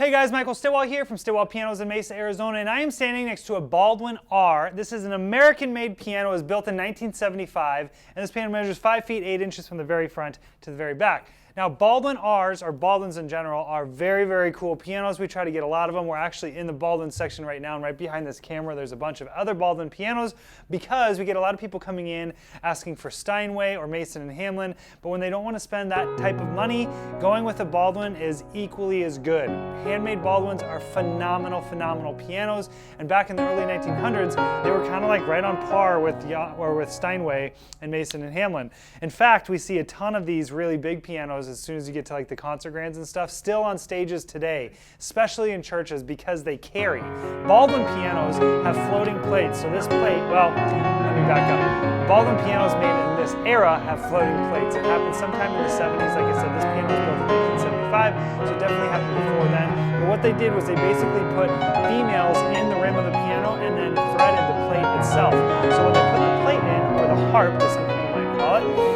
Hey guys, Michael Stillwell here from Stillwell Pianos in Mesa, Arizona, and I am standing next to a Baldwin R. This is an American-made piano. It was built in 1975, and this piano measures 5 feet 8 inches from the very front to the very back. Now, Baldwin R's, or Baldwins in general, are very, very cool pianos. We try to get a lot of them. We're actually in the Baldwin section right now, and right behind this camera there's a bunch of other Baldwin pianos because we get a lot of people coming in asking for Steinway or Mason and Hamlin, but when they don't want to spend that type of money, going with a Baldwin is equally as good. Handmade Baldwins are phenomenal, phenomenal pianos, and back in the early 1900s, they were kind of like right on par with Steinway and Mason and Hamlin. In fact, we see a ton of these really big pianos as soon as you get to like the concert grands and stuff, still on stages today, especially in churches because they carry. Baldwin pianos have floating plates, so this plate, well, let me back up. Baldwin pianos made in this era have floating plates. It happened sometime in the 70s. Like I said, this piano was built in 1975, so it definitely happened before then. But what they did was they basically put females in the rim of the piano and then threaded the plate itself. So when they put the plate in, or the harp, as some people might call it,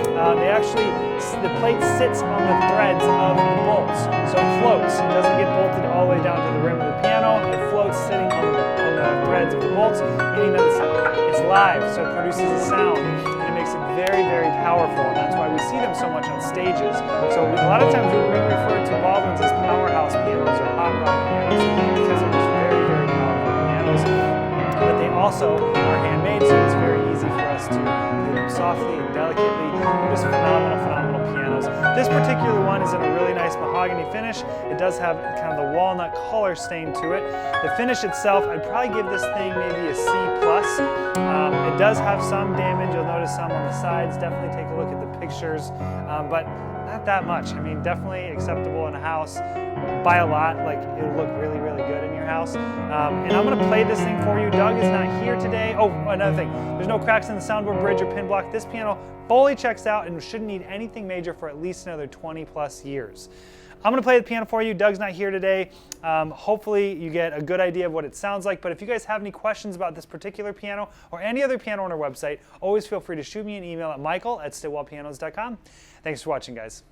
the plate sits on the threads of the bolts. So it floats. It doesn't get bolted all the way down to the rim of the piano. It floats sitting on the threads of the bolts, meaning that it's live, so it produces a sound. And it makes it very, very powerful, and that's why we see them so much on stages. So a lot of times we refer to Baldwins as powerhouse pianos or hot rod pianos because they're just very, very powerful pianos. But they also are handmade, so it's very easy for us to play them softly and delicately. They're just phenomenal, phenomenal pianos. This particular one is in a really nice mahogany finish. It does have kind of the walnut color stain to it. The finish itself, I'd probably give this thing maybe a C+. It does have some damage. You'll notice some on the sides. Definitely take a look at the pictures, but not that much. I mean, definitely acceptable in a house. By a lot, like it'll look really, really good in your house. And I'm going to play this thing for you. Doug is not here today. Oh, another thing. There's no cracks in the soundboard bridge or pin block. This piano fully checks out and shouldn't need anything major for at least another 20 plus years. I'm going to play the piano for you. Doug's not here today. Hopefully you get a good idea of what it sounds like, but if you guys have any questions about this particular piano or any other piano on our website, always feel free to shoot me an email at michael@stillwellpianos.com. Thanks for watching, guys.